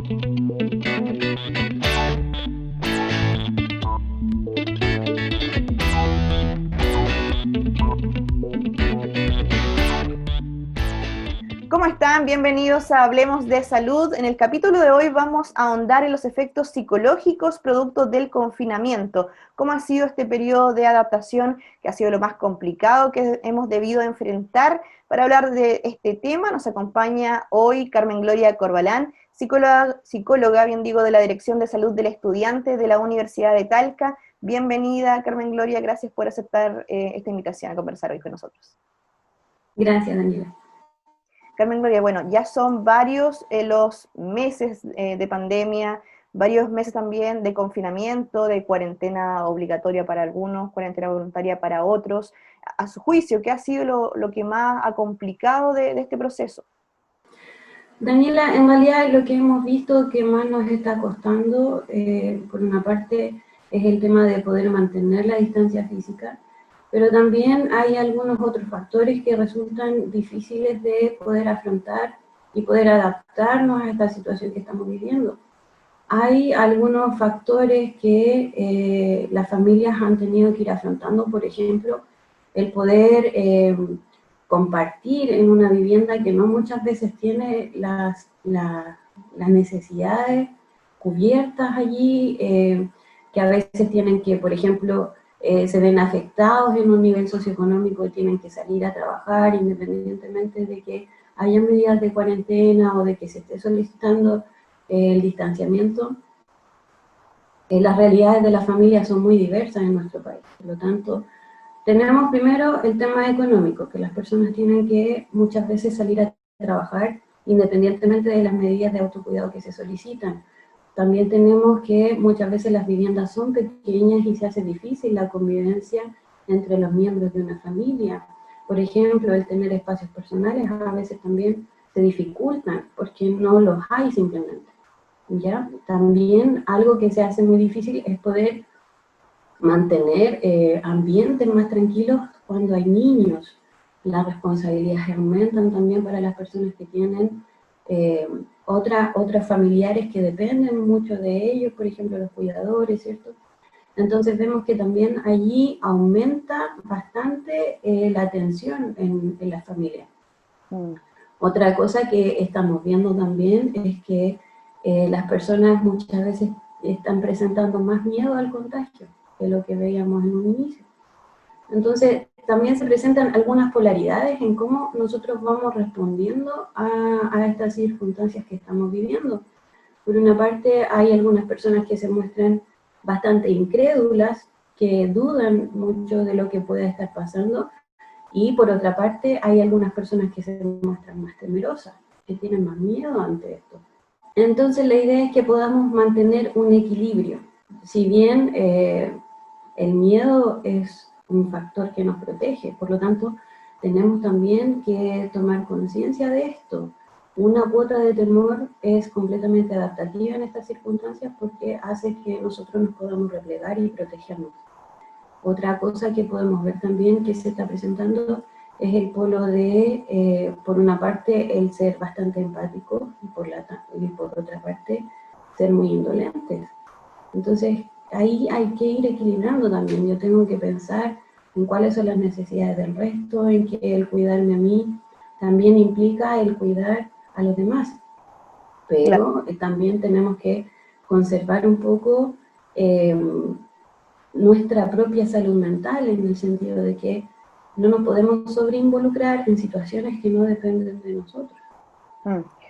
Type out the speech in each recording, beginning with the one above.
¿Cómo están? Bienvenidos a Hablemos de Salud. En el capítulo de hoy vamos a ahondar en los efectos psicológicos producto del confinamiento. ¿Cómo ha sido este periodo de adaptación que ha sido lo más complicado que hemos debido enfrentar? Para hablar de este tema nos acompaña hoy Carmen Gloria Corbalán, psicóloga, de la Dirección de Salud del Estudiante de la Universidad de Talca. Bienvenida, Carmen Gloria, gracias por aceptar esta invitación a conversar hoy con nosotros. Gracias, Daniela. Carmen Gloria, bueno, ya son varios los meses de pandemia, varios meses también de confinamiento, de cuarentena obligatoria para algunos, cuarentena voluntaria para otros. A su juicio, ¿qué ha sido lo que más ha complicado de este proceso? Daniela, en realidad lo que hemos visto que más nos está costando, por una parte, es el tema de poder mantener la distancia física, pero también hay algunos otros factores que resultan difíciles de poder afrontar y poder adaptarnos a esta situación que estamos viviendo. Hay algunos factores que las familias han tenido que ir afrontando, por ejemplo, el poder compartir en una vivienda que no muchas veces tiene las necesidades cubiertas allí, que a veces tienen que, por ejemplo, se ven afectados en un nivel socioeconómico y tienen que salir a trabajar independientemente de que haya medidas de cuarentena o de que se esté solicitando el distanciamiento. Las realidades de las familias son muy diversas en nuestro país, por lo tanto, tenemos primero el tema económico, que las personas tienen que muchas veces salir a trabajar independientemente de las medidas de autocuidado que se solicitan. También tenemos que muchas veces las viviendas son pequeñas y se hace difícil la convivencia entre los miembros de una familia. Por ejemplo, el tener espacios personales a veces también se dificultan porque no los hay simplemente. ¿Ya? También algo que se hace muy difícil es poder mantener ambientes más tranquilos cuando hay niños. Las responsabilidades aumentan también para las personas que tienen otras familiares que dependen mucho de ellos, por ejemplo los cuidadores, ¿cierto? Entonces vemos que también allí aumenta bastante la tensión en la familia. Otra cosa que estamos viendo también es que las personas muchas veces están presentando más miedo al contagio que lo que veíamos en un inicio. Entonces, también se presentan algunas polaridades en cómo nosotros vamos respondiendo a estas circunstancias que estamos viviendo. Por una parte, hay algunas personas que se muestran bastante incrédulas, que dudan mucho de lo que pueda estar pasando, y por otra parte, hay algunas personas que se muestran más temerosas, que tienen más miedo ante esto. Entonces la idea es que podamos mantener un equilibrio. Si bien el miedo es un factor que nos protege, por lo tanto tenemos también que tomar conciencia de esto. Una cuota de temor es completamente adaptativa en estas circunstancias porque hace que nosotros nos podamos replegar y protegernos. Otra cosa que podemos ver también que se está presentando es el polo de, por una parte, el ser bastante empático y por otra parte, ser muy indolentes. Entonces, ahí hay que ir equilibrando también. Yo tengo que pensar en cuáles son las necesidades del resto, en que el cuidarme a mí también implica el cuidar a los demás. Pero también tenemos que conservar un poco nuestra propia salud mental, en el sentido de que no nos podemos sobreinvolucrar en situaciones que no dependen de nosotros.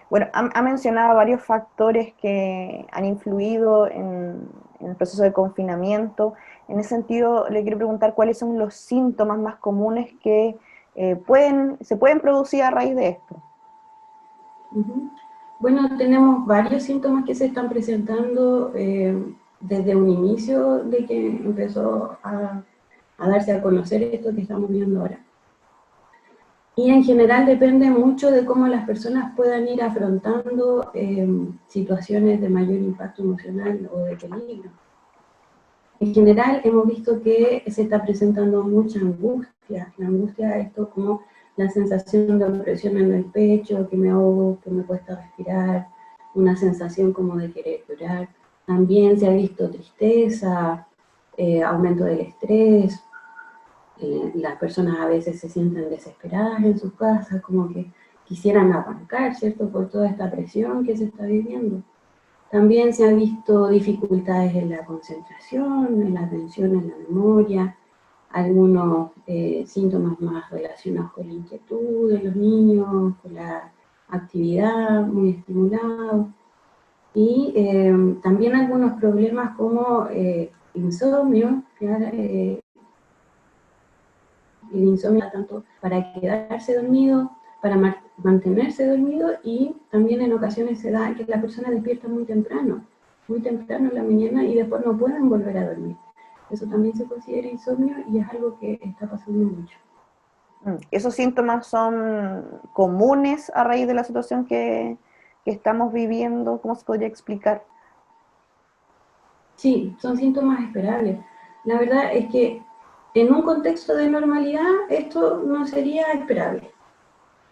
Bueno, ha mencionado varios factores que han influido en el proceso de confinamiento. En ese sentido, le quiero preguntar cuáles son los síntomas más comunes que se pueden producir a raíz de esto. Bueno, tenemos varios síntomas que se están presentando desde un inicio de que empezó a darse a conocer esto que estamos viendo ahora. Y en general depende mucho de cómo las personas puedan ir afrontando situaciones de mayor impacto emocional o de peligro. En general hemos visto que se está presentando mucha angustia. La angustia es esto como la sensación de opresión en el pecho, que me ahogo, que me cuesta respirar, una sensación como de querer llorar. También se ha visto tristeza, aumento del estrés, las personas a veces se sienten desesperadas en sus casas, como que quisieran arrancar, ¿cierto?, por toda esta presión que se está viviendo. También se han visto dificultades en la concentración, en la atención, en la memoria, algunos síntomas más relacionados con la inquietud de los niños, con la actividad muy estimulados, y también algunos problemas como insomnio, el insomnio tanto para quedarse dormido, para mantenerse dormido, y también en ocasiones se da que la persona despierta muy temprano en la mañana y después no pueden volver a dormir. Eso también se considera insomnio y es algo que está pasando mucho. ¿Esos síntomas son comunes a raíz de la situación que estamos viviendo? ¿Cómo se podría explicar? Sí, son síntomas esperables. La verdad es que en un contexto de normalidad esto no sería esperable.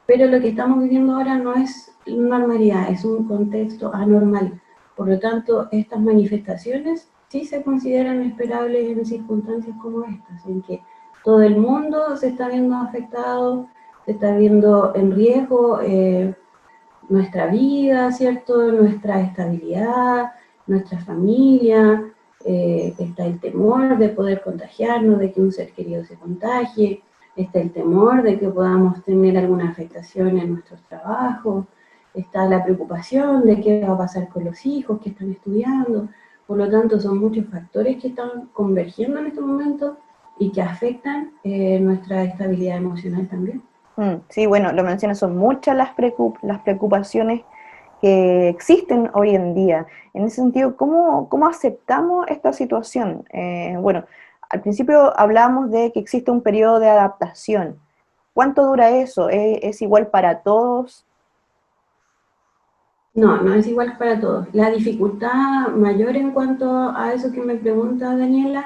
Pero lo que estamos viviendo ahora no es normalidad, es un contexto anormal. Por lo tanto, estas manifestaciones sí se consideran esperables en circunstancias como estas, en que todo el mundo se está viendo afectado, se está viendo en riesgo nuestra vida, ¿cierto?, nuestra estabilidad, nuestra familia, está el temor de poder contagiarnos, de que un ser querido se contagie, está el temor de que podamos tener alguna afectación en nuestros trabajos, está la preocupación de qué va a pasar con los hijos que están estudiando. Por lo tanto, son muchos factores que están convergiendo en este momento y que afectan nuestra estabilidad emocional también. Sí, bueno, lo mencionas, son muchas las preocupaciones que existen hoy en día. En ese sentido, ¿cómo aceptamos esta situación? Bueno, al principio hablábamos de que existe un periodo de adaptación. ¿Cuánto dura eso? ¿Es igual para todos? No, no es igual para todos. La dificultad mayor en cuanto a eso que me pregunta Daniela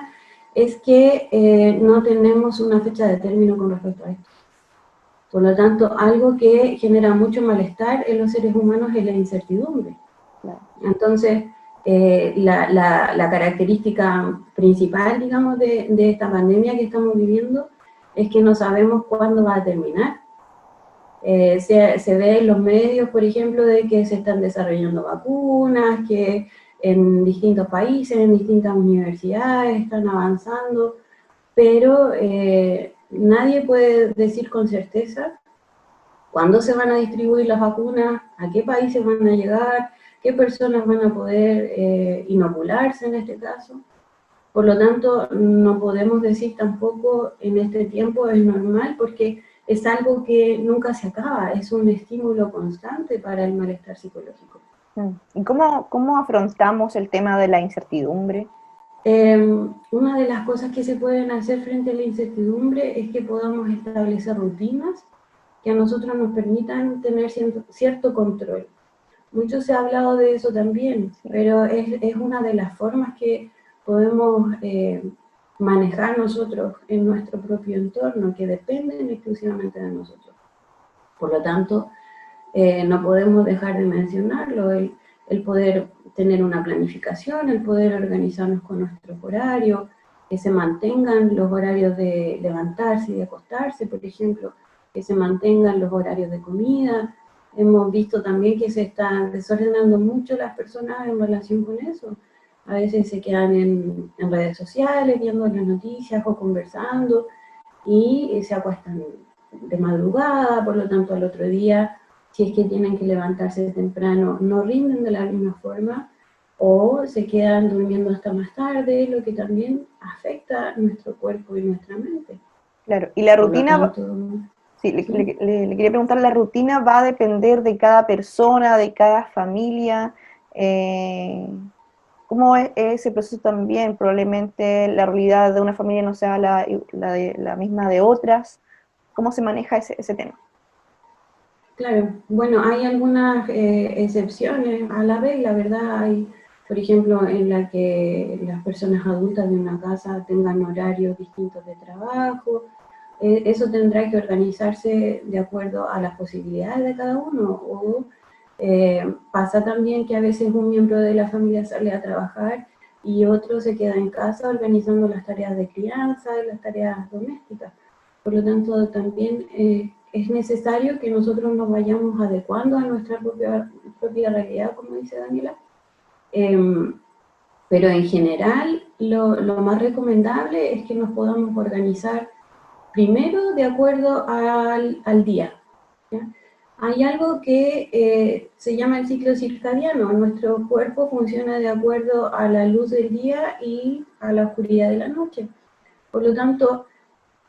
es que no tenemos una fecha de término con respecto a esto. Por lo tanto, algo que genera mucho malestar en los seres humanos es la incertidumbre. Entonces, la característica principal, digamos, de esta pandemia que estamos viviendo es que no sabemos cuándo va a terminar. Se ve en los medios, por ejemplo, de que se están desarrollando vacunas, que en distintos países, en distintas universidades están avanzando, pero nadie puede decir con certeza cuándo se van a distribuir las vacunas, a qué países van a llegar, qué personas van a poder inocularse en este caso. Por lo tanto, no podemos decir tampoco en este tiempo es normal, porque es algo que nunca se acaba, es un estímulo constante para el malestar psicológico. ¿Y cómo afrontamos el tema de la incertidumbre? Una de las cosas que se pueden hacer frente a la incertidumbre es que podamos establecer rutinas que a nosotros nos permitan tener cierto control. Mucho se ha hablado de eso también, pero es una de las formas que podemos manejar nosotros en nuestro propio entorno, que dependen exclusivamente de nosotros. Por lo tanto, no podemos dejar de mencionarlo, el poder tener una planificación, el poder organizarnos con nuestros horarios, que se mantengan los horarios de levantarse y de acostarse, por ejemplo, que se mantengan los horarios de comida. Hemos visto también que se están desordenando mucho las personas en relación con eso. A veces se quedan en redes sociales viendo las noticias o conversando y se acuestan de madrugada, por lo tanto al otro día, si es que tienen que levantarse temprano, no rinden de la misma forma o se quedan durmiendo hasta más tarde, lo que también afecta nuestro cuerpo y nuestra mente. Claro, y la Por lo rutina, tanto, sí, le quería preguntar, ¿la rutina va a depender de cada persona, de cada familia? ¿Cómo es ese proceso también? Probablemente la realidad de una familia no sea la misma de otras. ¿Cómo se maneja ese tema? claro, bueno, hay algunas excepciones a la regla, ¿verdad? Hay, por ejemplo, en la que las personas adultas de una casa tengan horarios distintos de trabajo. Eso tendrá que organizarse de acuerdo a las posibilidades de cada uno, o Pasa también que a veces un miembro de la familia sale a trabajar y otro se queda en casa organizando las tareas de crianza y las tareas domésticas. Por lo tanto, también es necesario que nosotros nos vayamos adecuando a nuestra propia realidad, como dice Daniela. Pero en general, lo más recomendable es que nos podamos organizar primero de acuerdo al día, ¿ya? Hay algo que se llama el ciclo circadiano. Nuestro cuerpo funciona de acuerdo a la luz del día y a la oscuridad de la noche. Por lo tanto,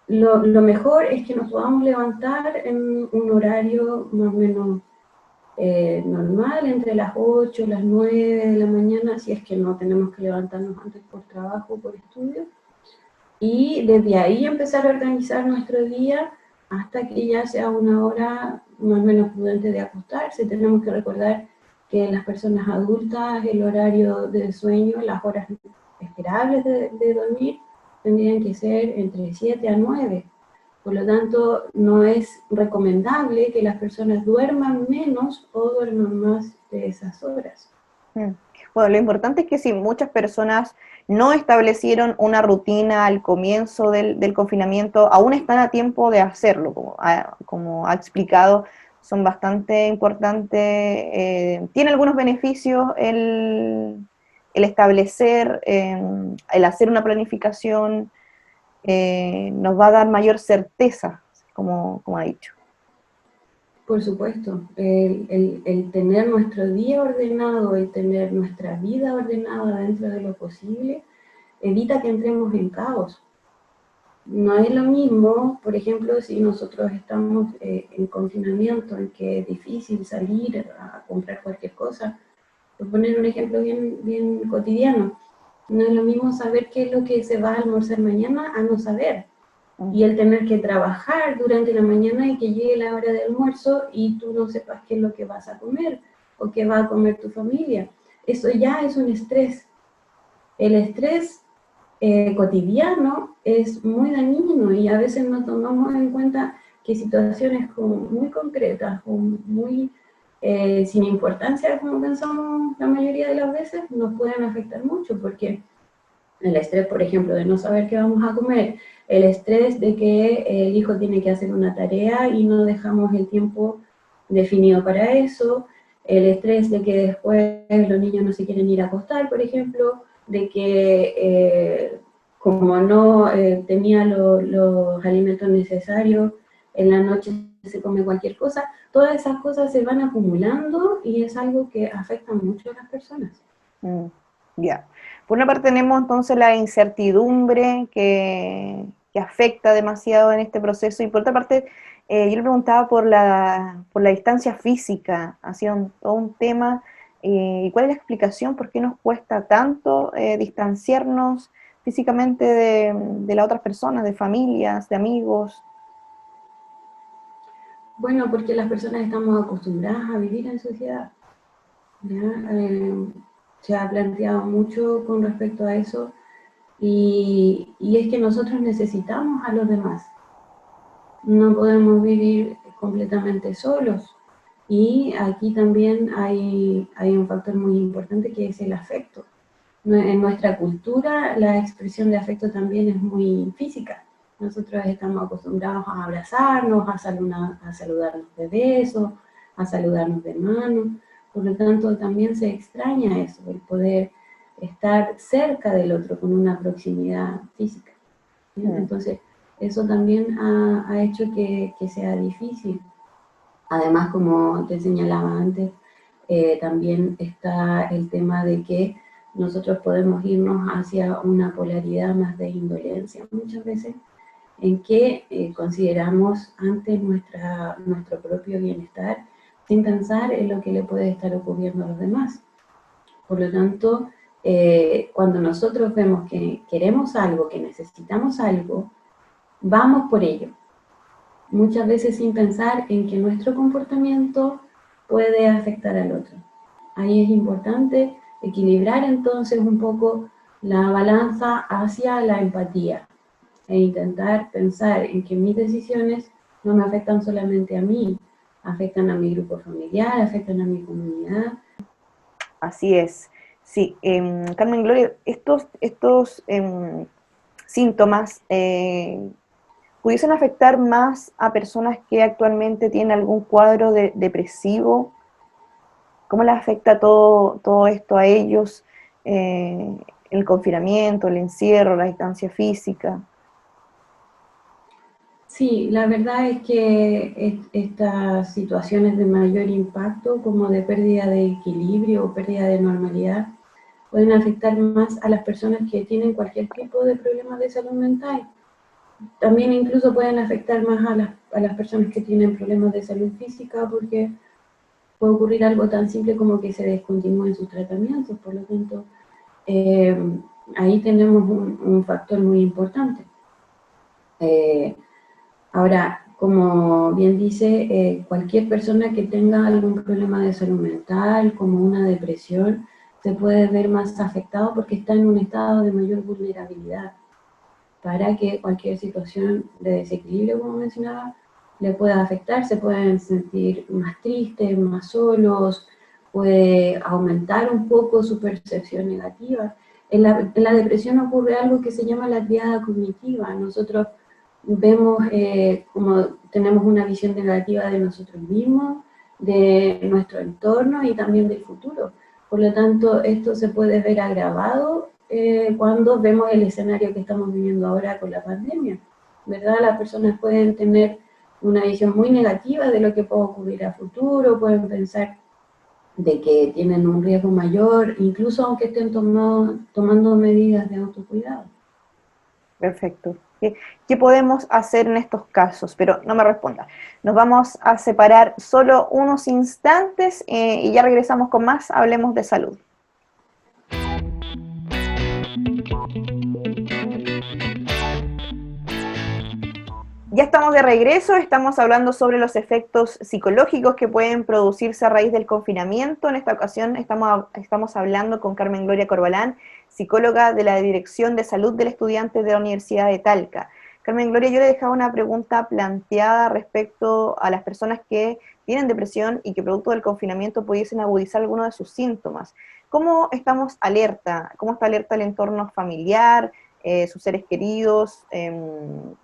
lo mejor es que nos podamos levantar en un horario más o menos normal, entre las 8 y las 9 de la mañana, si es que no tenemos que levantarnos antes por trabajo o por estudio. Y desde ahí empezar a organizar nuestro día hasta que ya sea una hora más o menos prudente de acostarse. Tenemos que recordar que las personas adultas, el horario de sueño, las horas esperables de dormir, tendrían que ser entre 7 a 9. Por lo tanto, no es recomendable que las personas duerman menos o duerman más de esas horas. Bueno, lo importante es que si muchas personas no establecieron una rutina al comienzo del confinamiento, aún están a tiempo de hacerlo, como ha explicado, son bastante importantes, tiene algunos beneficios el establecer, el hacer una planificación, nos va a dar mayor certeza, como ha dicho. Por supuesto, el tener nuestro día ordenado, el tener nuestra vida ordenada dentro de lo posible, evita que entremos en caos. No es lo mismo, por ejemplo, si nosotros estamos en confinamiento, en que es difícil salir a comprar cualquier cosa. Por poner un ejemplo bien cotidiano, no es lo mismo saber qué es lo que se va a almorzar mañana a no saber. Y el tener que trabajar durante la mañana y que llegue la hora de almuerzo y tú no sepas qué es lo que vas a comer o qué va a comer tu familia. Eso ya es un estrés. El estrés cotidiano es muy dañino y a veces no tomamos en cuenta que situaciones como muy concretas o muy sin importancia, como pensamos la mayoría de las veces, nos pueden afectar mucho, porque el estrés, por ejemplo, de no saber qué vamos a comer, el estrés de que el hijo tiene que hacer una tarea y no dejamos el tiempo definido para eso, el estrés de que después los niños no se quieren ir a acostar, por ejemplo, de que como no tenía los alimentos necesarios, en la noche se come cualquier cosa, todas esas cosas se van acumulando y es algo que afecta mucho a las personas. Ya. Por una parte tenemos entonces la incertidumbre que afecta demasiado en este proceso, y por otra parte yo le preguntaba por la distancia física, ha sido todo un tema, y cuál es la explicación, por qué nos cuesta tanto distanciarnos físicamente de las otras personas, de familias, de amigos. Bueno, porque las personas estamos acostumbradas a vivir en sociedad, ¿ya? Se ha planteado mucho con respecto a eso y es que nosotros necesitamos a los demás. No podemos vivir completamente solos. Y aquí también hay un factor muy importante que es el afecto. En nuestra cultura la expresión de afecto también es muy física. Nosotros estamos acostumbrados a abrazarnos, a saludarnos de besos, a saludarnos de mano. Por lo tanto, también se extraña eso, el poder estar cerca del otro con una proximidad física. Entonces, eso también ha hecho que sea difícil. Además, como te señalaba antes, también está el tema de que nosotros podemos irnos hacia una polaridad más de indolencia muchas veces, en que consideramos antes nuestro propio bienestar sin pensar en lo que le puede estar ocurriendo a los demás. Por lo tanto, cuando nosotros vemos que queremos algo, que necesitamos algo, vamos por ello. Muchas veces sin pensar en que nuestro comportamiento puede afectar al otro. Ahí es importante equilibrar entonces un poco la balanza hacia la empatía e intentar pensar en que mis decisiones no me afectan solamente a mí, afectan a mi grupo familiar, afectan a mi comunidad. Así es. Sí, Carmen Gloria, estos síntomas pudiesen afectar más a personas que actualmente tienen algún cuadro depresivo. ¿Cómo les afecta todo esto a ellos? El confinamiento, el encierro, la distancia física. Sí, la verdad es que estas situaciones de mayor impacto, como de pérdida de equilibrio o pérdida de normalidad, pueden afectar más a las personas que tienen cualquier tipo de problemas de salud mental. También incluso pueden afectar más a las personas que tienen problemas de salud física, porque puede ocurrir algo tan simple como que se descontinúen sus tratamientos. Por lo tanto, eh, ahí tenemos un factor muy importante. Ahora, como bien dice, cualquier persona que tenga algún problema de salud mental, como una depresión, se puede ver más afectado porque está en un estado de mayor vulnerabilidad para que cualquier situación de desequilibrio, como mencionaba, le pueda afectar. Se pueden sentir más tristes, más solos, puede aumentar un poco su percepción negativa. En la depresión ocurre algo que se llama la triada cognitiva. Nosotros vemos como tenemos una visión negativa de nosotros mismos, de nuestro entorno y también del futuro. Por lo tanto, esto se puede ver agravado cuando vemos el escenario que estamos viviendo ahora con la pandemia, ¿verdad? Las personas pueden tener una visión muy negativa de lo que puede ocurrir a futuro, pueden pensar de que tienen un riesgo mayor, incluso aunque estén tomando medidas de autocuidado. Perfecto. ¿Qué podemos hacer en estos casos? Pero no me responda. Nos vamos a separar solo unos instantes y ya regresamos con más. Hablemos de salud. Ya estamos de regreso, estamos hablando sobre los efectos psicológicos que pueden producirse a raíz del confinamiento. En esta ocasión estamos hablando con Carmen Gloria Corbalán, psicóloga de la Dirección de Salud del Estudiante de la Universidad de Talca. Carmen Gloria, yo le dejaba una pregunta planteada respecto a las personas que tienen depresión y que producto del confinamiento pudiesen agudizar alguno de sus síntomas. ¿Cómo estamos alerta? ¿Cómo está alerta el entorno familiar? Sus seres queridos,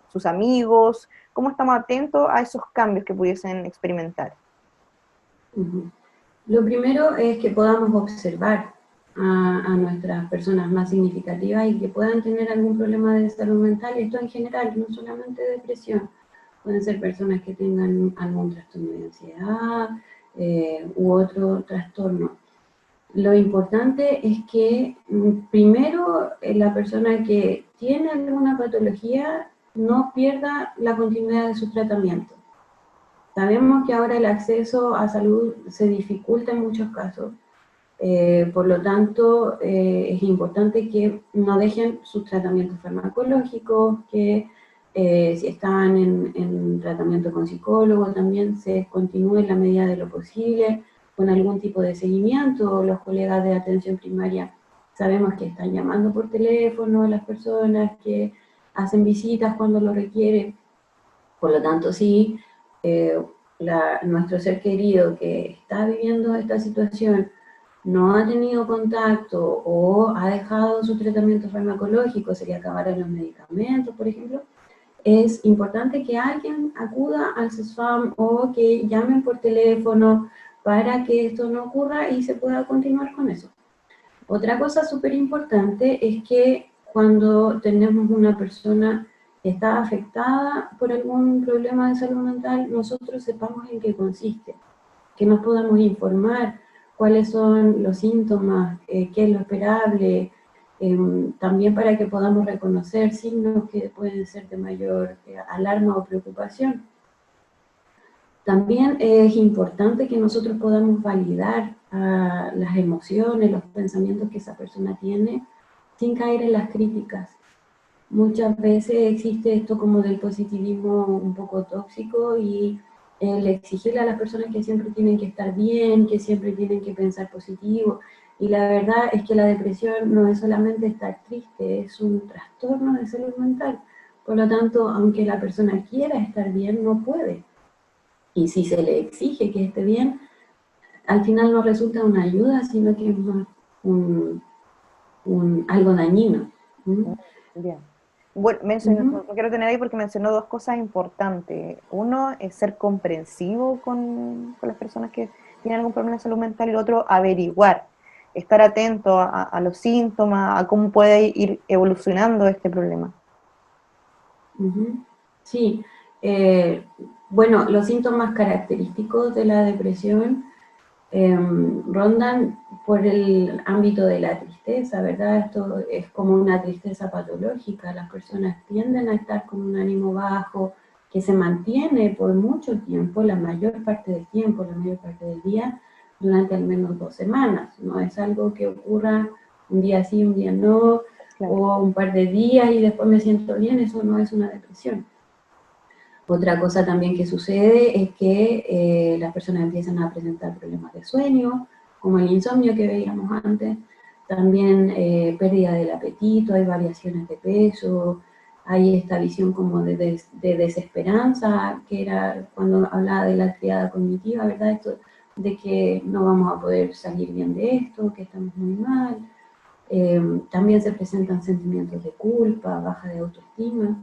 sus amigos, cómo estamos atentos a esos cambios que pudiesen experimentar. Lo primero es que podamos observar a nuestras personas más significativas y que puedan tener algún problema de salud mental, esto en general, no solamente depresión. Pueden ser personas que tengan algún trastorno de ansiedad u otro trastorno. Lo importante es que primero la persona que tiene alguna patología no pierda la continuidad de su tratamiento. Sabemos que ahora el acceso a salud se dificulta en muchos casos, por lo tanto es importante que no dejen sus tratamientos farmacológicos, que si están en tratamiento con psicólogo también se continúe en la medida de lo posible, con algún tipo de seguimiento. Los colegas de atención primaria sabemos que están llamando por teléfono a las personas, que hacen visitas cuando lo requieren. Por lo tanto, sí, nuestro ser querido que está viviendo esta situación no ha tenido contacto o ha dejado su tratamiento farmacológico, se le acabaron los medicamentos, por ejemplo, es importante que alguien acuda al CESFAM o que llamen por teléfono para que esto no ocurra y se pueda continuar con eso. Otra cosa súper importante es que cuando tenemos una persona que está afectada por algún problema de salud mental, nosotros sepamos en qué consiste, que nos podamos informar cuáles son los síntomas, qué es lo esperable, también para que podamos reconocer signos que pueden ser de mayor alarma o preocupación. También es importante que nosotros podamos validar las emociones, los pensamientos que esa persona tiene, sin caer en las críticas. Muchas veces existe esto como del positivismo un poco tóxico y el exigirle a las personas que siempre tienen que estar bien, que siempre tienen que pensar positivo. Y la verdad es que la depresión no es solamente estar triste, es un trastorno de salud mental. Por lo tanto, aunque la persona quiera estar bien, no puede. y si se le exige que esté bien, al final no resulta una ayuda, sino que es más algo dañino. ¿Mm? Bien. Bueno, Ujú, no quiero tener ahí porque mencionó dos cosas importantes. Uno es ser comprensivo con las personas que tienen algún problema de salud mental y el otro, averiguar, estar atento a los síntomas, a cómo puede ir evolucionando este problema. ujú. Sí, eh, bueno, los síntomas característicos de la depresión rondan por el ámbito de la tristeza, ¿verdad? Esto es como una tristeza patológica, las personas tienden a estar con un ánimo bajo, que se mantiene por mucho tiempo, la mayor parte del tiempo, la mayor parte del día, durante al menos 2 semanas. No es algo que ocurra un día sí, un día no, Claro. o un par de días y después me siento bien, eso no es una depresión. Otra cosa también que sucede es que las personas empiezan a presentar problemas de sueño, como el insomnio que veíamos antes, también pérdida del apetito, hay variaciones de peso, hay esta visión como de desesperanza, que era cuando hablaba de la triada cognitiva, ¿verdad? Esto de que no vamos a poder salir bien de esto, que estamos muy mal. También se presentan sentimientos de culpa, baja de autoestima.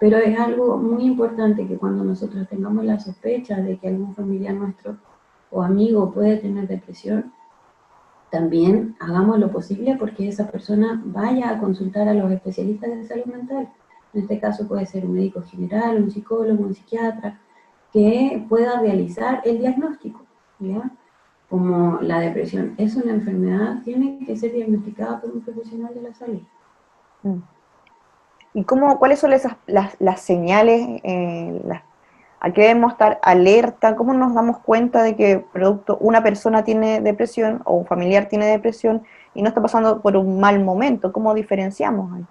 Pero es algo muy importante que cuando nosotros tengamos la sospecha de que algún familiar nuestro o amigo puede tener depresión, también hagamos lo posible porque esa persona vaya a consultar a los especialistas de salud mental. En este caso puede ser un médico general, un psicólogo, un psiquiatra, que pueda realizar el diagnóstico, ¿ya? Como la depresión es una enfermedad, tiene que ser diagnosticada por un profesional de la salud. Mm. ¿Y cuáles son las señales a qué debemos estar alerta? ¿Cómo nos damos cuenta de que una persona tiene depresión o un familiar tiene depresión y no está pasando por un mal momento? ¿Cómo diferenciamos ahí?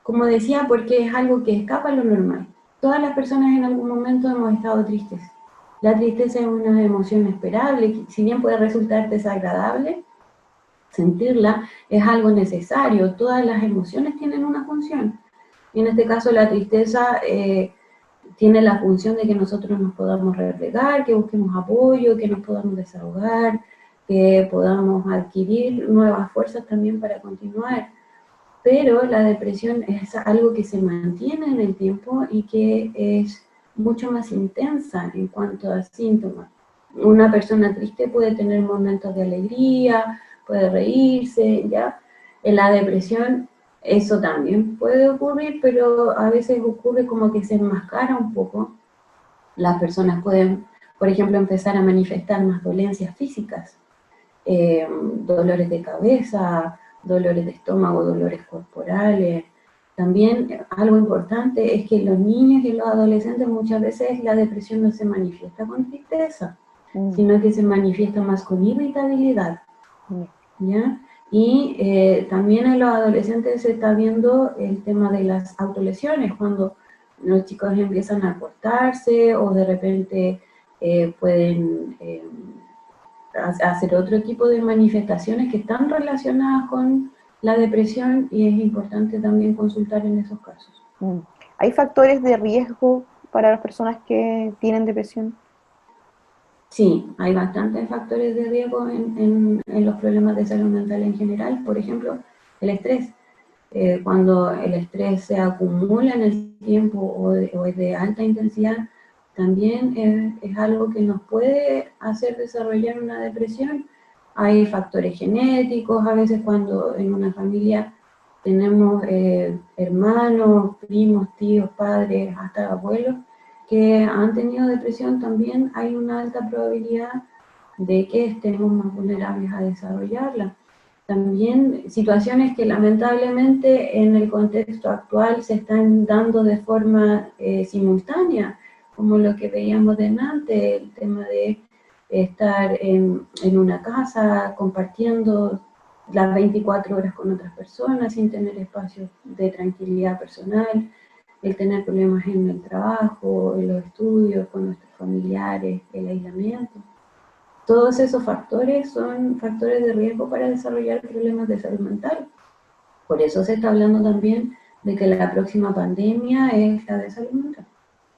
Como decía, porque es algo que escapa a lo normal. Todas las personas en algún momento hemos estado tristes. La tristeza es una emoción esperable, que si bien puede resultar desagradable, sentirla es algo necesario. Todas las emociones tienen una función. Y en este caso la tristeza tiene la función de que nosotros nos podamos replegar, que busquemos apoyo, que nos podamos desahogar, que podamos adquirir nuevas fuerzas también para continuar. Pero la depresión es algo que se mantiene en el tiempo y que es mucho más intensa en cuanto a síntomas. Una persona triste puede tener momentos de alegría, puede reírse, ¿ya? En la depresión eso también puede ocurrir, pero a veces ocurre como que se enmascara un poco. Las personas pueden, por ejemplo, empezar a manifestar más dolencias físicas, dolores de cabeza, dolores de estómago, dolores corporales. También algo importante es que en los niños y en los adolescentes muchas veces la depresión no se manifiesta con tristeza, Mm, sino que se manifiesta más con irritabilidad, mm, ¿ya? Y también en los adolescentes se está viendo el tema de las autolesiones, cuando los chicos empiezan a cortarse o de repente pueden hacer otro tipo de manifestaciones que están relacionadas con la depresión y es importante también consultar en esos casos. mm. ¿Hay factores de riesgo para las personas que tienen depresión? Sí, hay bastantes factores de riesgo en los problemas de salud mental en general, por ejemplo, el estrés. Cuando el estrés se acumula en el tiempo o es de alta intensidad, también es algo que nos puede hacer desarrollar una depresión. Hay factores genéticos, a veces cuando en una familia tenemos hermanos, primos, tíos, padres, hasta abuelos que han tenido depresión, también hay una alta probabilidad de que estemos más vulnerables a desarrollarla. También situaciones que lamentablemente en el contexto actual se están dando de forma simultánea, como lo que veíamos delante, el tema de estar en una casa compartiendo las 24 horas con otras personas sin tener espacios de tranquilidad personal, el tener problemas en el trabajo, en los estudios, con nuestros familiares, el aislamiento. Todos esos factores son factores de riesgo para desarrollar problemas de salud mental. Por eso se está hablando también de que la próxima pandemia es la de salud mental.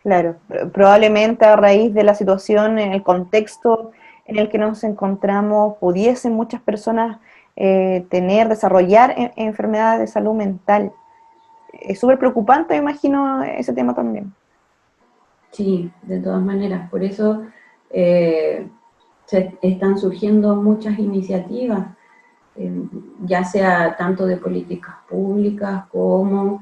Claro, probablemente a raíz de la situación, en el contexto en el que nos encontramos, pudiesen muchas personas desarrollar enfermedades de salud mental. Es súper preocupante, me imagino, ese tema también. Sí, de todas maneras, por eso eh, se están surgiendo muchas iniciativas, eh, ya sea tanto de políticas públicas como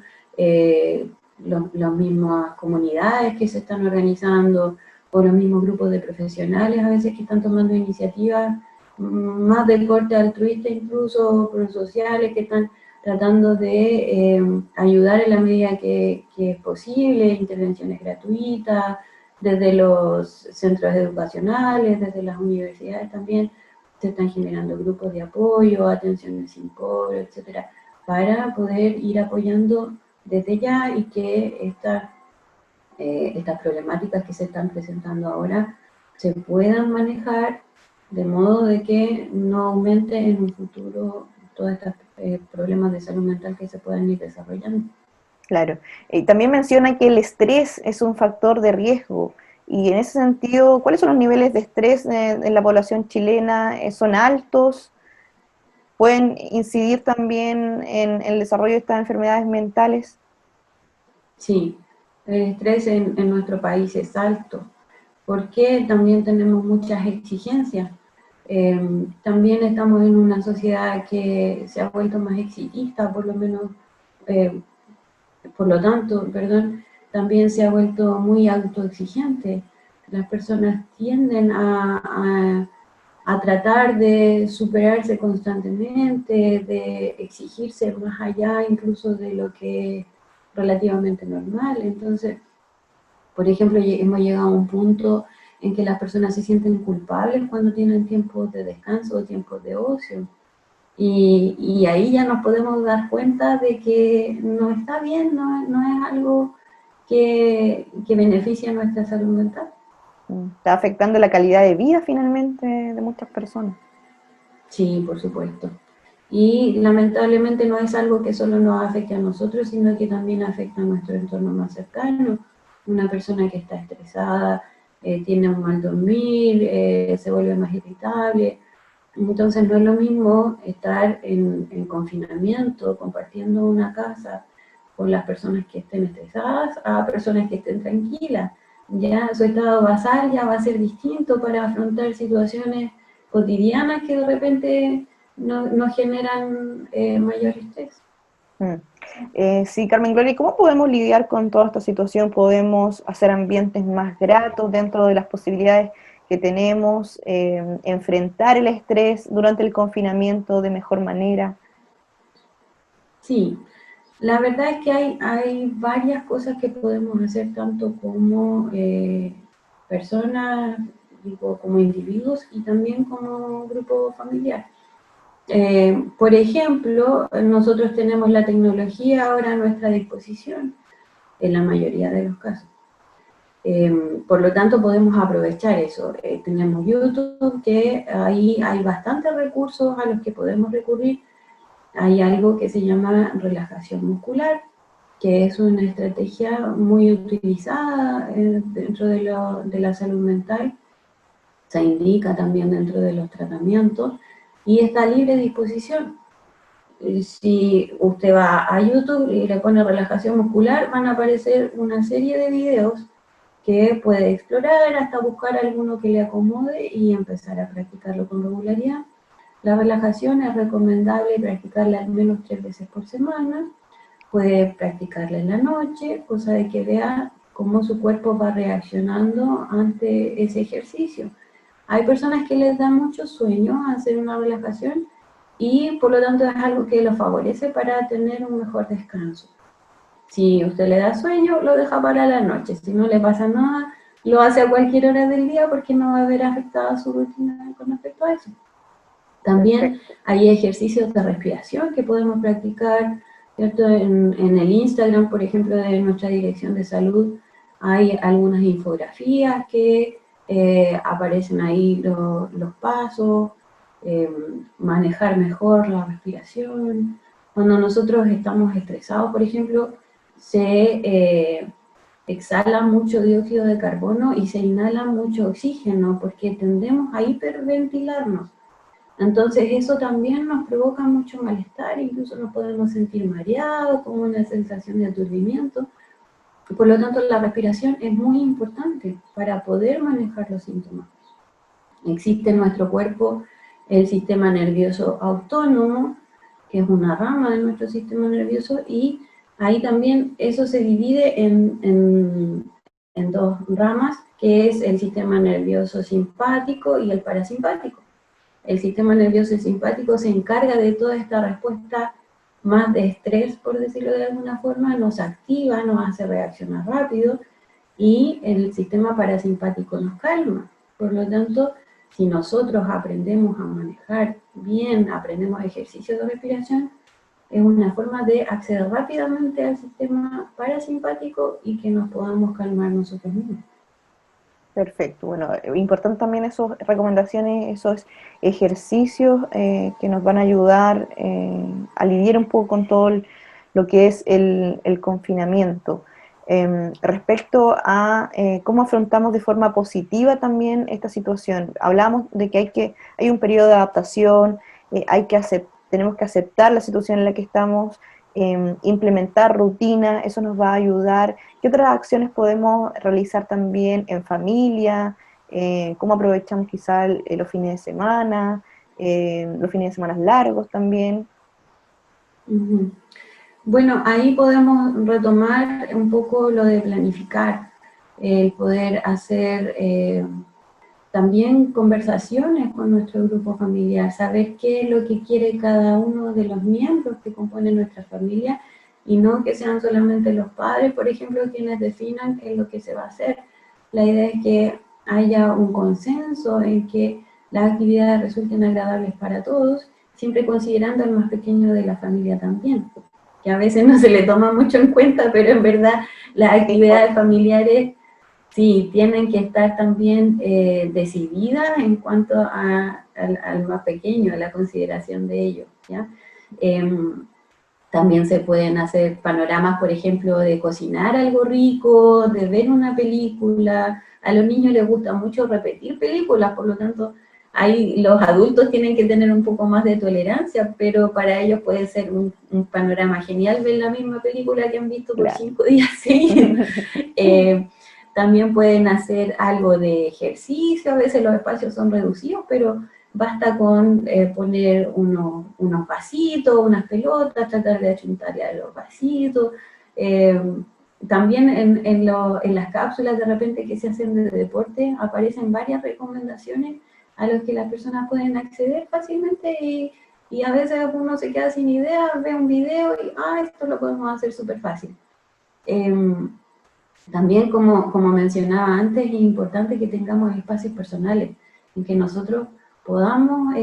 las mismas comunidades que se están organizando o los mismos grupos de profesionales a veces que están tomando iniciativas más de corte altruista, incluso sociales, que están tratando de ayudar en la medida que es posible, intervenciones gratuitas, desde los centros educacionales, desde las universidades también, se están generando grupos de apoyo, atenciones sin cobro, etcétera, para poder ir apoyando desde ya y que estas problemáticas que se están presentando ahora se puedan manejar de modo de que no aumente en un futuro todos estos problemas de salud mental que se puedan ir desarrollando. Claro. También menciona que el estrés es un factor de riesgo. Y en ese sentido, ¿cuáles son los niveles de estrés en la población chilena? ¿Son altos? ¿Pueden incidir también en el desarrollo de estas enfermedades mentales? Sí, el estrés en nuestro país es alto, porque también tenemos muchas exigencias. También estamos en una sociedad que se ha vuelto más exitista, por lo menos, eh, por lo tanto, perdón, también se ha vuelto muy autoexigente. Las personas tienden a tratar de superarse constantemente, de exigirse más allá incluso de lo que es relativamente normal. Entonces, por ejemplo, hemos llegado a un punto en que las personas se sienten culpables cuando tienen tiempos de descanso o tiempos de ocio. Y ahí ya nos podemos dar cuenta de que no está bien, no es algo que beneficie a nuestra salud mental. Está afectando la calidad de vida finalmente de muchas personas. Sí, por supuesto. Y lamentablemente no es algo que solo nos afecte a nosotros, sino que también afecta a nuestro entorno más cercano. Una persona que está estresada, tiene un mal dormir, se vuelve más irritable. Entonces no es lo mismo estar en confinamiento, compartiendo una casa con las personas que estén estresadas a personas que estén tranquilas. Ya su estado basal ya va a ser distinto para afrontar situaciones cotidianas que de repente no generan mayor estrés. Mm. Sí, Carmen Gloria, ¿y cómo podemos lidiar con toda esta situación? ¿Podemos hacer ambientes más gratos dentro de las posibilidades que tenemos? ¿Enfrentar el estrés durante el confinamiento de mejor manera? Sí, la verdad es que hay varias cosas que podemos hacer tanto como personas, digo, como individuos y también como grupo familiar. Por ejemplo, nosotros tenemos la tecnología ahora a nuestra disposición en la mayoría de los casos. Por lo tanto, podemos aprovechar eso. Tenemos YouTube, que ahí hay bastantes recursos a los que podemos recurrir. Hay algo que se llama relajación muscular, que es una estrategia muy utilizada dentro de la salud mental. Se indica también dentro de los tratamientos y está a libre disposición. Si usted va a YouTube y le pone relajación muscular, van a aparecer una serie de videos que puede explorar hasta buscar alguno que le acomode y empezar a practicarlo con regularidad. La relajación es recomendable practicarla al menos 3 veces por semana. Puede practicarla en la noche, cosa de que vea cómo su cuerpo va reaccionando ante ese ejercicio. Hay personas que les da mucho sueño hacer una relajación y por lo tanto es algo que lo favorece para tener un mejor descanso. Si usted le da sueño, lo deja para la noche. Si no le pasa nada, lo hace a cualquier hora del día porque no va a haber afectada su rutina con respecto a eso. También Perfecto. hay ejercicios de respiración que podemos practicar, ¿cierto? En el Instagram, por ejemplo, de nuestra Dirección de Salud, hay algunas infografías que aparecen ahí los pasos, eh, manejar mejor la respiración. Cuando nosotros estamos estresados, por ejemplo, se exhala mucho dióxido de carbono y se inhala mucho oxígeno, porque tendemos a hiperventilarnos. Entonces eso también nos provoca mucho malestar, incluso nos podemos sentir mareados, con una sensación de aturdimiento. Por lo tanto, la respiración es muy importante para poder manejar los síntomas. Existe en nuestro cuerpo el sistema nervioso autónomo, que es una rama de nuestro sistema nervioso, y ahí también eso se divide en dos ramas, que es el sistema nervioso simpático y el parasimpático. El sistema nervioso simpático se encarga de toda esta respuesta más de estrés, por decirlo de alguna forma, nos activa, nos hace reaccionar rápido, y el sistema parasimpático nos calma. Por lo tanto, si nosotros aprendemos a manejar bien, aprendemos ejercicios de respiración, es una forma de acceder rápidamente al sistema parasimpático y que nos podamos calmar nosotros mismos. Perfecto. Bueno, importante también esas recomendaciones, esos ejercicios que nos van a ayudar a lidiar un poco con todo lo que es el confinamiento. Respecto a cómo afrontamos de forma positiva también esta situación. Hablamos de que hay un periodo de adaptación, tenemos que aceptar la situación en la que estamos, implementar rutina, eso nos va a ayudar. ¿Qué otras acciones podemos realizar también en familia? ¿Cómo aprovechamos quizá los fines los fines de semana largos también? Bueno, ahí podemos retomar un poco lo de planificar, el poder hacer también conversaciones con nuestro grupo familiar, saber qué es lo que quiere cada uno de los miembros que componen nuestra familia, y no que sean solamente los padres, por ejemplo, quienes definan qué es lo que se va a hacer. La idea es que haya un consenso en que las actividades resulten agradables para todos, siempre considerando al más pequeño de la familia también, que a veces no se le toma mucho en cuenta, pero en verdad las actividades familiares sí tienen que estar también decididas en cuanto al más pequeño, a la consideración de ellos, ¿ya? También se pueden hacer panoramas, por ejemplo, de cocinar algo rico, de ver una película. A los niños les gusta mucho repetir películas, por lo tanto, ahí los adultos tienen que tener un poco más de tolerancia, pero para ellos puede ser un panorama genial ver la misma película que han visto por 5 días seguidos. También pueden hacer algo de ejercicio, a veces los espacios son reducidos, pero basta con poner unos vasitos, unas pelotas, tratar de achuntarle a los vasitos. También en las cápsulas de repente que se hacen de deporte aparecen varias recomendaciones a las que las personas pueden acceder fácilmente, y a veces uno se queda sin idea, ve un video y esto lo podemos hacer súper fácil. También, como mencionaba antes, es importante que tengamos espacios personales en que nosotros podamos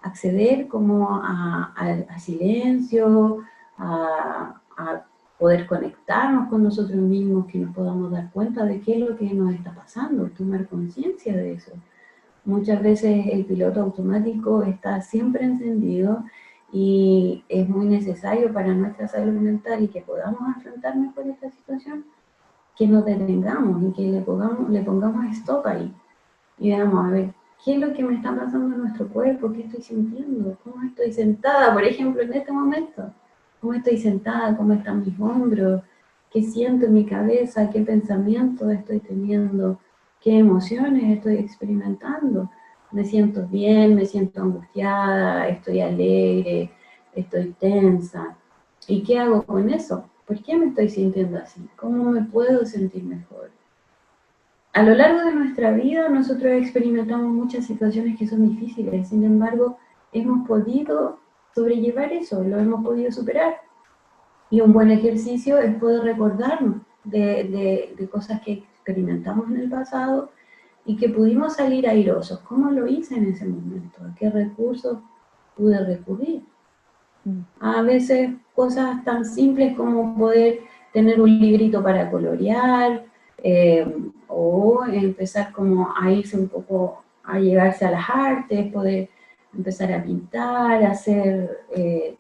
acceder como a silencio, a poder conectarnos con nosotros mismos, que nos podamos dar cuenta de qué es lo que nos está pasando, tomar conciencia de eso. Muchas veces el piloto automático está siempre encendido y es muy necesario para nuestra salud mental y que podamos afrontar mejor esta situación, que nos detengamos y que le pongamos stop ahí y veamos, a ver, ¿qué es lo que me está pasando en nuestro cuerpo? ¿Qué estoy sintiendo? ¿Cómo estoy sentada, por ejemplo, en este momento? ¿Cómo estoy sentada? ¿Cómo están mis hombros? ¿Qué siento en mi cabeza? ¿Qué pensamientos estoy teniendo? ¿Qué emociones estoy experimentando? ¿Me siento bien? ¿Me siento angustiada? ¿Estoy alegre? ¿Estoy tensa? ¿Y qué hago con eso? ¿Por qué me estoy sintiendo así? ¿Cómo me puedo sentir mejor? A lo largo de nuestra vida nosotros experimentamos muchas situaciones que son difíciles, sin embargo, hemos podido sobrellevar eso, lo hemos podido superar. Y un buen ejercicio es poder recordarnos de cosas que experimentamos en el pasado y que pudimos salir airosos. ¿Cómo lo hice en ese momento? ¿A qué recursos pude recurrir? A veces cosas tan simples como poder tener un librito para colorear, o empezar como a irse un poco, a llegarse a las artes, poder empezar a pintar, a hacer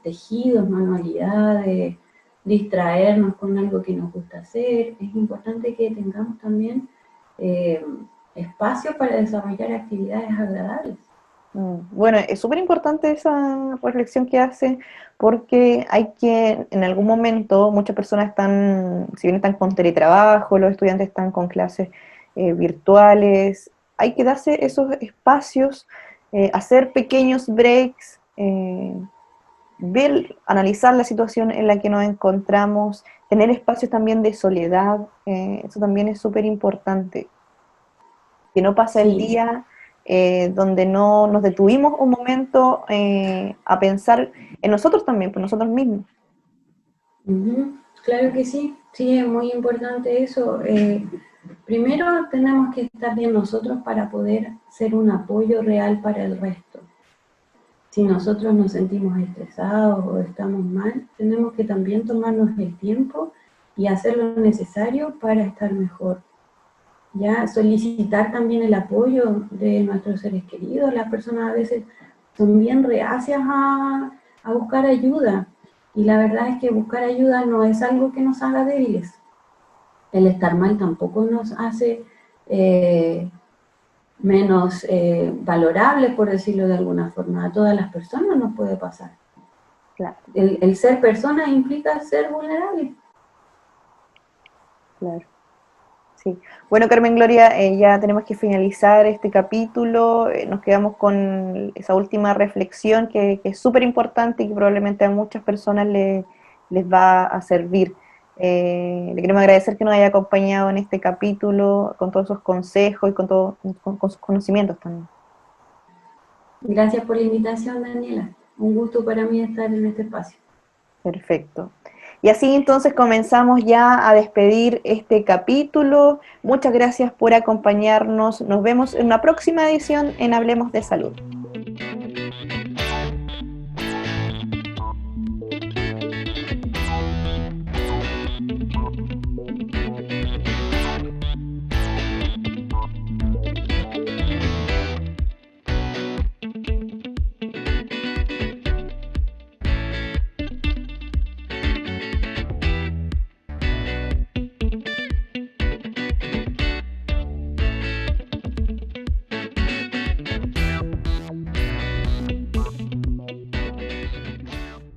tejidos, manualidades, distraernos con algo que nos gusta hacer. Es importante que tengamos también espacio para desarrollar actividades agradables. Bueno, es súper importante esa reflexión que hace, porque hay que, en algún momento, muchas personas están, si bien están con teletrabajo, los estudiantes están con clases virtuales, hay que darse esos espacios, hacer pequeños breaks, ver, analizar la situación en la que nos encontramos, tener espacios también de soledad, eso también es súper importante, que no pasa el Sí. día donde no nos detuvimos un momento a pensar en nosotros también, por nosotros mismos. Claro que sí, sí, es muy importante eso. Primero tenemos que estar bien nosotros para poder ser un apoyo real para el resto. Si nosotros nos sentimos estresados o estamos mal, tenemos que también tomarnos el tiempo y hacer lo necesario para estar mejor. Ya solicitar también el apoyo de nuestros seres queridos. Las personas a veces son bien reacias a buscar ayuda, y la verdad es que buscar ayuda no es algo que nos haga débiles. El estar mal tampoco nos hace menos valorables, por decirlo de alguna forma. A todas las personas nos puede pasar. Claro. El ser persona implica ser vulnerable. Claro. Sí. Bueno, Carmen Gloria, ya tenemos que finalizar este capítulo. Nos quedamos con esa última reflexión que es súper importante y que probablemente a muchas personas les va a servir. Le queremos agradecer que nos haya acompañado en este capítulo con todos esos consejos y con sus conocimientos también. Gracias por la invitación, Daniela. Un gusto para mí estar en este espacio. Perfecto. Y así entonces comenzamos ya a despedir este capítulo. Muchas gracias por acompañarnos. Nos vemos en una próxima edición en Hablemos de Salud.